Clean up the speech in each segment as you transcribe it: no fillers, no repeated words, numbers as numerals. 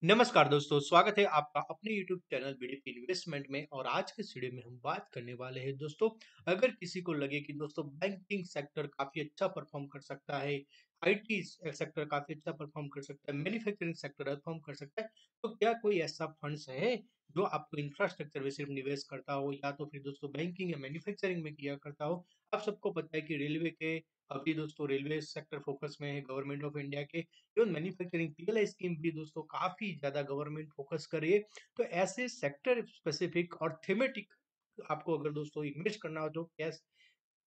नमस्कार दोस्तों, स्वागत है आपका अपने YouTube चैनल बीडीपी इन्वेस्टमेंट में। और आज के वीडियो में हम बात करने वाले हैं दोस्तों, अगर किसी को लगे कि दोस्तों बैंकिंग सेक्टर काफी अच्छा परफॉर्म कर सकता है, आईटी सेक्टर काफी अच्छा परफॉर्म कर सकता है, मैन्युफैक्चरिंग सेक्टर परफॉर्म कर सकता है, तो क्या कोई ऐसा फंड्स है जो आपको इंफ्रास्ट्रक्चर में सिर्फ निवेश करता हो या तो फिर दोस्तों बैंकिंग या मैन्युफैक्चरिंग में किया करता हो। आप सबको पता है कि रेलवे के अभी दोस्तों रेलवे सेक्टर फोकस में है गवर्नमेंट ऑफ इंडिया के। इवन मैन्युफैक्चरिंग पीएलआई स्कीम भी दोस्तों काफी ज्यादा गवर्नमेंट फोकस कर रही है। तो ऐसे सेक्टर स्पेसिफिक और थीमेटिक आपको अगर दोस्तों इन्वेस्ट करना हो तो कैस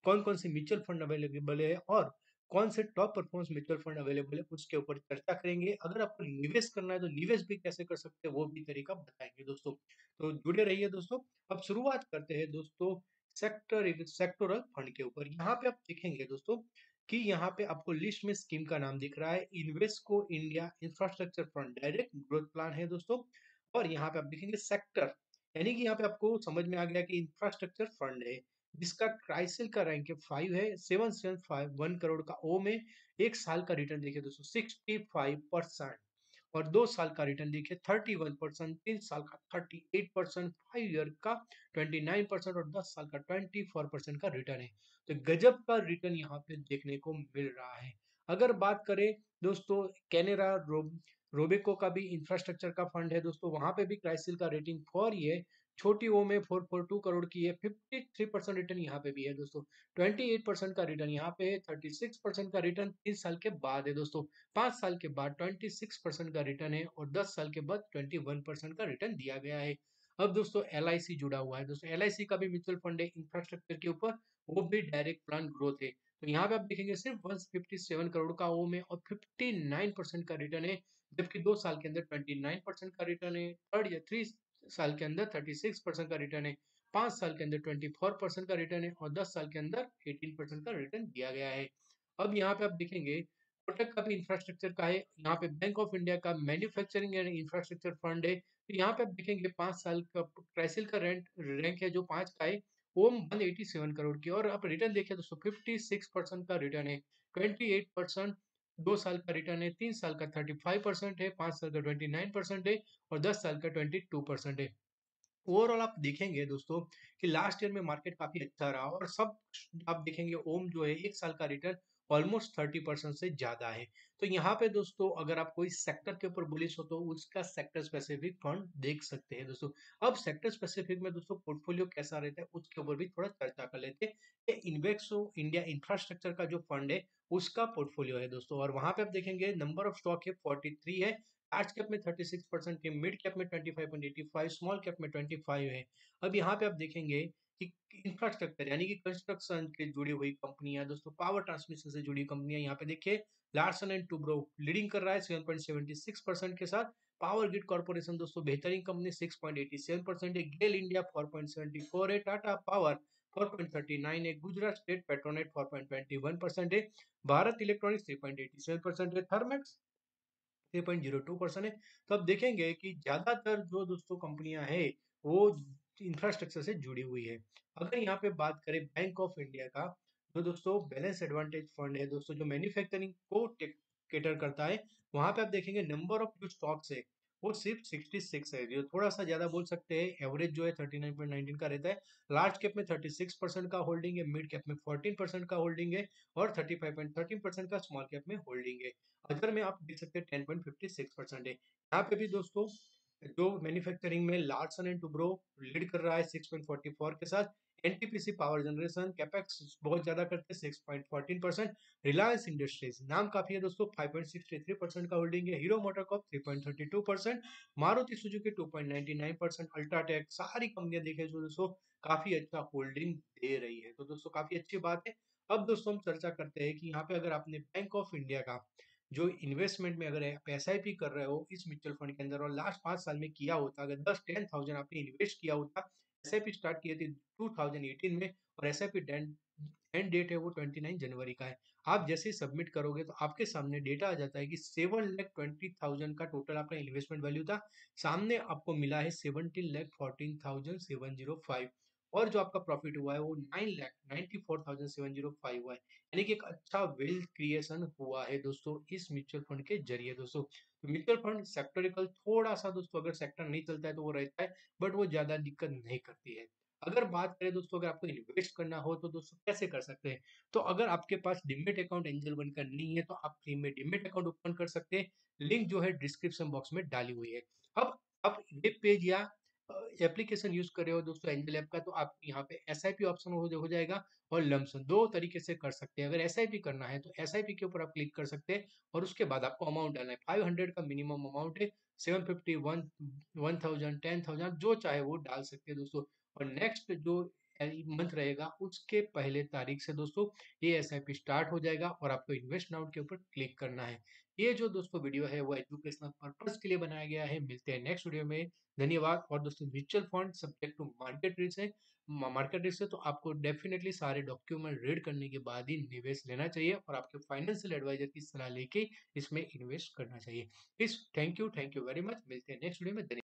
कौन कौन से म्यूचुअल फंड अवेलेबल है और कौन से top performance mutual fund available है उसके ऊपर चर्चा करेंगे। अगर आपको निवेश करना है तो निवेश भी कैसे कर सकते हैं वो भी तरीका बताएंगे दोस्तों। तो जुड़े रहिए दोस्तों। अब शुरुआत करते हैं दोस्तों सेक्टोरल फंड के ऊपर। यहाँ पे आप देखेंगे दोस्तों कि यहाँ पे आपको लिस्ट में स्कीम का नाम दिख रहा है, Invesco India infrastructure fund direct growth plan है दोस्तों। और यहाँ पे आप देखेंगे सेक्टर, यानी कि यहाँ पे आपको समझ में आ गया कि इंफ्रास्ट्रक्चर फंड है जिसका क्राइसिल का रैंक है 5 है, 7,751 करोड़ का ओ में। एक साल का रिटर्न देखिए दोस्तों 65% और 2 साल का रिटर्न देखिए 31%, 3 साल का 38%, 5 ईयर का 29% और 10 साल का 24% का रिटर्न है। तो गजब का रिटर्न यहाँ पे देखने को मिल रहा है। अगर बात करें दोस्तों कैनेरा रोबेको का भी इंफ्रास्ट्रक्चर का फंड है दोस्तों, वहां पे भी क्राइसिल का रेटिंग 4 ये छोटी ओ में 442 करोड़ की है, 53% रिटर्न यहाँ पे भी है दोस्तों। 28% का रिटर्न यहाँ पे है, 36% का रिटर्न 3 साल के बाद है दोस्तों। 5 साल के बाद 26% का रिटर्न है और 10 साल के बाद 21% का रिटर्न दिया गया है। अब दोस्तों एल जुड़ा हुआ है दोस्तों, एल का भी म्यूचुअल फंड है इंफ्रास्ट्रक्चर के ऊपर, वो भी डायरेक्ट प्लान ग्रोथ है। तो यहाँ पे आप देखेंगे सिर्फ 157 करोड़ का ओ में और 59% का रिटर्न है, जबकि 2 साल के अंदर 29% का रिटर्न है, थर्ड या 3 साल के अंदर 36% का रिटर्न है, 5 साल के अंदर 24% का रिटर्न है और 10 साल के अंदर 18% का रिटर्न दिया गया है। अब यहाँ पे आप देखेंगे कोटक का भी इंफ्रास्ट्रक्चर का है, यहाँ पे बैंक ऑफ इंडिया का मैन्युफैक्चरिंग एंड इंफ्रास्ट्रक्चर फंड है। तो यहाँ पे आप देखेंगे 5 साल का क्राइसिल का रैंक है जो 5 का है, वो 187 करोड़ की। और आप रिटर्न देखिए दोस्तों 56% का रिटर्न है, 28%, 2 साल का रिटर्न है, 3 साल का 35% है, 5 साल का 29% है और 10 साल का 22% है। ओवरऑल आप देखेंगे दोस्तों कि लास्ट ईयर में मार्केट काफी अच्छा रहा और सब आप देखेंगे ओम जो है एक साल का रिटर्न ऑलमोस्ट 30% से ज्यादा है। तो यहाँ पे दोस्तों अगर आप कोई सेक्टर के ऊपर बुलिश हो तो उसका सेक्टर स्पेसिफिक फंड देख सकते हैं दोस्तों। अब सेक्टर स्पेसिफिक में दोस्तों पोर्टफोलियो कैसा रहता है उसके ऊपर भी थोड़ा चर्चा कर लेते हैं। ये इन्वेक्सो इंडिया इंफ्रास्ट्रक्चर का जो फंड है उसका पोर्टफोलियो है दोस्तों, और वहां पे आप देखेंगे नंबर ऑफ स्टॉक है 43 है, लार्ज कैप में 36% है, मिड कैप में 25.85, स्मॉल कैप में 25 है। अब यहाँ पे आप देखेंगे कि इंफ्रास्ट्रक्चर यानी कि कंस्ट्रक्शन के जुड़ी हुई कंपनियां दोस्तों, पावर ट्रांसमिशन से जुड़ी कंपनियां, यहाँ पे देखिए लार्सन एंड टुब्रो लीडिंग कर रहा है 7.76% के साथ। पावर ग्रिड कॉर्पोरेशन दोस्तों बेहतरीन कंपनी 6.87% है, गेल इंडिया 4.74 है, टाटा पावर 4.39 है, गुजरात स्टेट पेट्रोनेट 4.21% है, भारत इलेक्ट्रॉनिक्स 3.87% है, थर्मेक्स 3.02% है। तो अब देखेंगे कि ज्यादातर जो दोस्तों कंपनियां हैं वो इंफ्रास्ट्रक्चर से जुड़ी हुई है। अगर यहाँ पे बात करें बैंक ऑफ इंडिया का, जो दोस्तों बैलेंस एडवांटेज फंड है दोस्तों, जो मैन्युफैक्चरिंग को केटर करता है, वहां पे आप देखेंगे नंबर ऑफ जो स्टॉक्स है वो सिर्फ 66 है, जो थोड़ा सा ज्यादा बोल सकते हैं। एवरेज जो है 39.19 का रहता है। लार्ज कैप में 36% का होल्डिंग है, मिड कैप में 14% का होल्डिंग है और 35.13% का स्मॉल कैप में होल्डिंग है। अदर में आप देख सकते हैं 10.56% है। यहाँ पे भी दोस्तों जो मैन्युफैक्चरिंग में लार्सन एंड टुब्रो लीड कर रहा है 6.44 के साथ। एनटीपीसी पावर जनरेशन कैपेक्स बहुत ज्यादा करते हैं 6.14%। रिलायंस इंडस्ट्रीज नाम काफी है दोस्तों, 5.63% का होल्डिंग है। Hero MotoCorp 3.32%, Maruti Suzuki 2.99%, UltraTech, सारी कंपनियां देखें जो दोस्तों काफी अच्छा होल्डिंग दे रही है। तो दोस्तों काफी अच्छी बात है। अब दोस्तों हम चर्चा करते हैं कि यहाँ पे अगर आपने बैंक ऑफ इंडिया का जो इन्वेस्टमेंट में अगर आप एसआईपी कर रहे हो इस म्यूचुअल फंड के अंदर और लास्ट 5 साल में किया होता, अगर 10-10,000 आपने इन्वेस्ट किया होता, एसआईपी स्टार्ट किए थे 2018 में और एसआईपी एंड डेट है वो 29 जनवरी का है। आप जैसे ही सबमिट करोगे तो आपके सामने डेटा आ जाता है कि 7,20,000 का टोटल आपका इन्वेस्टमेंट वैल्यू था, सामने आपको मिला है 17,14,705। और जो आपका प्रॉफिट हुआ है वो 9,94,705 हुआ है। यानी कि एक अच्छा वेल्थ क्रिएशन हुआ है दोस्तों इस म्यूचुअल फंड के ज़रिए दोस्तों। तो म्यूचुअल फंड सेक्टोरिकल थोड़ा-सा दोस्तों अगर सेक्टर नहीं चलता है तो वो रहता है, बट वो ज़्यादा दिक्कत नहीं करती है। अगर बात करें दोस्तों अगर आपको इन्वेस्ट करना हो तो दोस्तों कैसे कर सकते हैं? तो अगर आपके पास डीमैट अकाउंट एंजल वन का नहीं है तो आप फ्री में डीमैट अकाउंट ओपन कर सकते हैं। लिंक जो है डिस्क्रिप्शन बॉक्स में डाली हुई है। अब आप वेब पेज या एप्लीकेशन यूज़ कर रहे हो दोस्तों एंजल ऐप का तो आप यहाँ पे एसआईपी ऑप्शन हो जाएगा और लमसम 2 तरीके से कर सकते हैं। अगर एसआईपी करना है तो एसआईपी के ऊपर आप क्लिक कर सकते हैं और उसके बाद आपको अमाउंट डालना है। 500 का मिनिमम अमाउंट है, 750 1 1000 10,000 जो चाहे वो डाल सकते हैं दोस्तों। और नेक्स्ट जो मंथ रहेगा उसके पहले तारीख से दोस्तों ये एसआईपी स्टार्ट हो जाएगा और आपको इन्वेस्ट नाउ के ऊपर क्लिक करना है। ये जो दोस्तों वीडियो है वो एजुकेशनल पर्पस के लिए बनाया गया है। मिलते हैं नेक्स्ट वीडियो में। धन्यवाद। और दोस्तों mutual fund subject to market risk है। मार्केट रिस्क है तो आपको डेफिनेटली सारे डॉक्यूमेंट रीड करने के बाद ही निवेश लेना चाहिए और आपके फाइनेंशियल एडवाइजर की सलाह लेके इसमें इन्वेस्ट करना चाहिए। Please thank you very much. मिलते हैं नेक्स्ट वीडियो में।